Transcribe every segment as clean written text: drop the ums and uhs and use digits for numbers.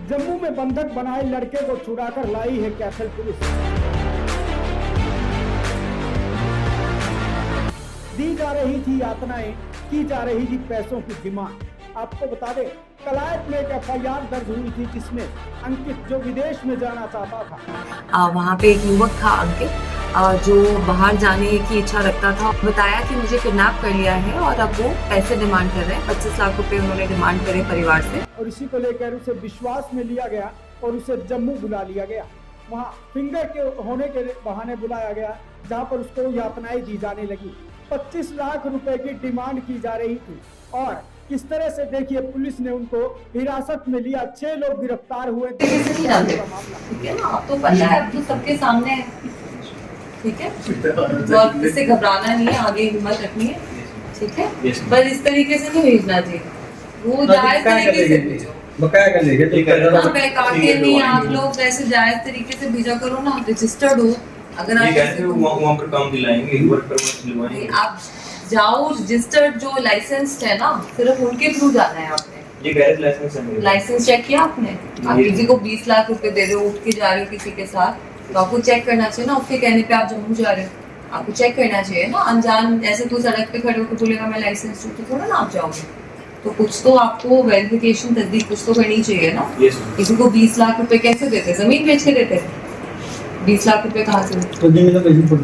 जम्मू में बंधक बनाए लड़के को छुड़ाकर लाई है कैथल पुलिस। दी जा रही थी यातनाएं, की जा रही थी पैसों की डिमांड। आपको बता दें, कलायत में एक एफआईआर दर्ज हुई थी जिसमें अंकित, जो विदेश में जाना चाहता था, वहाँ पे एक युवक था अंकित, जो बाहर जाने की इच्छा रखता था। बताया कि मुझे किडनैप कर लिया है और अब वो पैसे डिमांड कर रहे हैं। 25 लाख रुपए उन्होंने डिमांड करे परिवार से, और इसी को लेकर उसे विश्वास में लिया गया और उसे जम्मू बुला लिया गया। वहाँ फिंगर के होने के बहाने बुलाया गया, जहाँ पर उसको यातनाएं दी जाने लगी। 25 लाख रुपए की डिमांड की जा रही थी और किस तरह से देखिए पुलिस ने उनको हिरासत में लिया। 6 लोग गिरफ्तार हुए। ठीक है ना, आप तो पता है, अब तो सबके सामने है, ठीक है, और इससे घबराना नहीं है, आगे हिम्मत रखनी है, ठीक है, पर इस तरीके से नहीं भेजना चाहिए। वो जायज तरीके से भेजो, बहका के नहीं, आप लोग ऐसे जायज तरीके से भेजा करो ना, रजिस्टर्ड हो। अगर आप वहाँ पर काम दिलाएंगे, वर्क परमिट दिलवाएंगे, आप जाओ, रजिस्टर्ड जो लाइसेंस है ना, सिर्फ उनके थ्रू जाना है। आपने ये गैरेज लाइसेंस है मेरा। लाइसेंस चेक किया आपने? आप किसी को 20 लाख रुपए दे रहे हो, उठ के जा रहे हो किसी के साथ, तो आपको चेक करना चाहिए ना। उसके कहने पे आप जम्मू जा रहे हो, आपको चेक करना चाहिए ना। अनजान ऐसे तो सड़क पे खड़े होकर बोलेगा मैं लाइसेंस दूँ, तो थोड़ा ना आप जाओगे। तो कुछ तो आपको वेरिफिकेशन, तस्दीक कुछ तो करनी चाहिए ना। किसी को 20 लाख रुपए कैसे देते? जमीन बेच के देते? 20 लाख रुपए कहाँ से?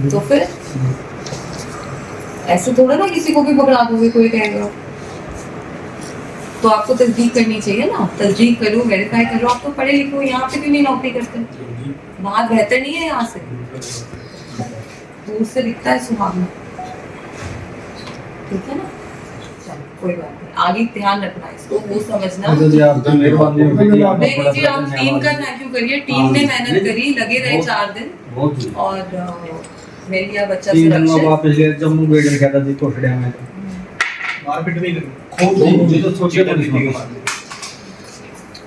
तो फिर ऐसे थोड़ा ना किसी को भी पकड़ा दोगे, कोई कहेगा। तो आपको तस्दीक करनी चाहिए ना, तस्दीक करो, वेरीफाई करो। आप तो पढ़े लिखे हो, यहाँ पे क्यों नहीं नौकरी करते? वहाँ बेहतर नहीं है यहाँ से? दूर से दिखता है सुहावना, ठीक है ना। चलो कोई बात नहीं, आगे ध्यान रखना इसको, वो समझना। नहीं, आप टीम का थैंक यू करिए। टीम ने मेहनत करी, लगे रहे 4 दिन, और मेरे यहाँ बच्चा सुरक्षित। जम्मू गेट लिखा था जी कोठड़िया में मारपीट भी खूब तो सोचिए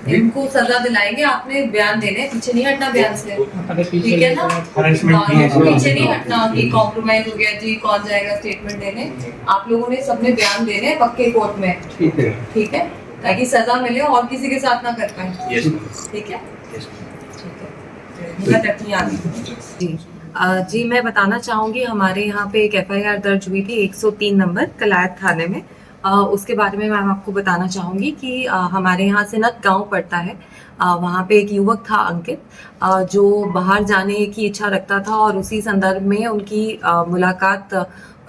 इनको सजा दिलाएंगे। आपने बयान देने, पीछे नहीं हटना बयान से, ठीक है ना। पीछे नहीं हटना कि कॉम्प्रोमाइज हो गया जी, कौन जाएगा स्टेटमेंट देने। आप लोगों ने सबने बयान देने पक्के कोर्ट में, ठीक है, ताकि सजा मिले और किसी के साथ ना कर पाए, ठीक है। जी, मैं बताना चाहूँगी, हमारे यहाँ पे एक एफआईआर दर्ज हुई थी 103 नंबर कलायत थाने में। उसके बारे में मैं आपको बताना चाहूँगी कि हमारे यहाँ से नत गाँव पड़ता है। वहाँ पे एक युवक था अंकित, जो बाहर जाने की इच्छा रखता था और उसी संदर्भ में उनकी मुलाकात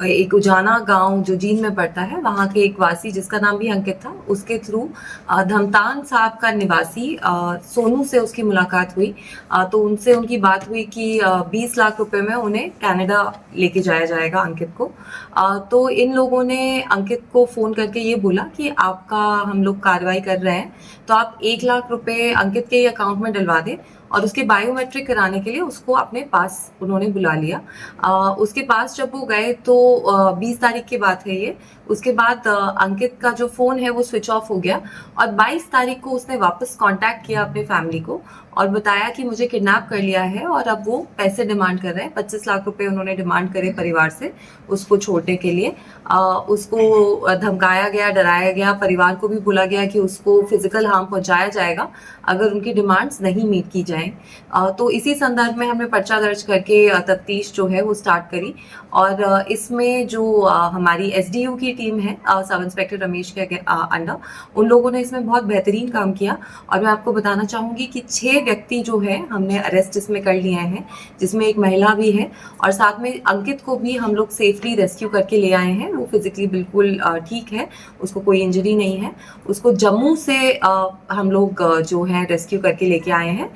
एक उजाना गांव जो जींद में पड़ता है, वहाँ के एक वासी जिसका नाम भी अंकित था, उसके थ्रू धमतान साहब का निवासी सोनू से उसकी मुलाकात हुई। तो उनसे उनकी बात हुई कि 20 लाख रुपए में उन्हें कनाडा लेके जाया जाएगा अंकित को। तो इन लोगों ने अंकित को फ़ोन करके ये बोला कि आपका हम लोग कार्रवाई कर रहे हैं, तो आप 1 लाख रुपए अंकित के अकाउंट में डलवा दें, और उसके बायोमेट्रिक कराने के लिए उसको अपने पास उन्होंने बुला लिया। उसके पास जब वो गए तो 20 तारीख की बात है ये। उसके बाद अंकित का जो फ़ोन है वो स्विच ऑफ हो गया, और 22 तारीख को उसने वापस कांटेक्ट किया अपने फैमिली को और बताया कि मुझे किडनैप कर लिया है और अब वो पैसे डिमांड कर रहे हैं। 25 लाख रुपए उन्होंने डिमांड करे परिवार से उसको छोड़ने के लिए। उसको धमकाया गया, डराया गया, परिवार को भी बोला गया कि उसको फिजिकल हार्म पहुंचाया जाएगा अगर उनकी डिमांड्स नहीं मीट की जाएं। तो इसी संदर्भ में हमने पर्चा दर्ज करके तफ्तीश जो है वो स्टार्ट करी, और इसमें जो हमारी एसडीओ की टीम है सब इंस्पेक्टर रमेश के अंडर, उन लोगों ने इसमें बहुत बेहतरीन काम किया। और मैं आपको बताना चाहूँगी कि 6 व्यक्ति जो है हमने अरेस्ट इसमें कर लिए हैं, जिसमें एक महिला भी है, और साथ में अंकित को भी हम लोग सेफली रेस्क्यू करके ले आए हैं। वो फिजिकली बिल्कुल ठीक है, उसको कोई इंजरी नहीं है। उसको जम्मू से हम लोग जो है रेस्क्यू करके लेके आए हैं।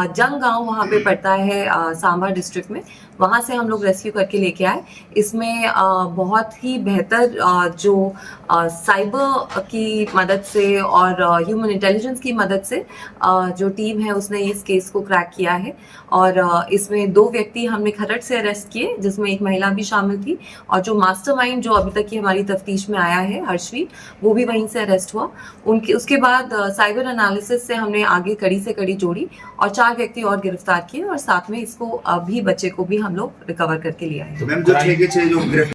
जंग गांव वहाँ पे पड़ता है सांबा डिस्ट्रिक्ट में, वहाँ से हम लोग रेस्क्यू करके लेके आए। इसमें बहुत ही बेहतर जो साइबर की मदद से और ह्यूमन इंटेलिजेंस की मदद से जो टीम है उसने इस केस को क्रैक किया है। और इसमें 2 व्यक्ति हमने खरड़ से अरेस्ट किए, जिसमें एक महिला भी शामिल थी, और जो मास्टरमाइंड जो अभी तक की हमारी तफ्तीश में आया है हर्षवीर, वो भी वहीं से अरेस्ट हुआ। उसके बाद साइबर एनालिसिस से हमने आगे कड़ी से कड़ी जोड़ी और 4 व्यक्ति और गिरफ्तार किए, और साथ में इसको अभी बच्चे को भी हम लोग रिकवर करके लिया है।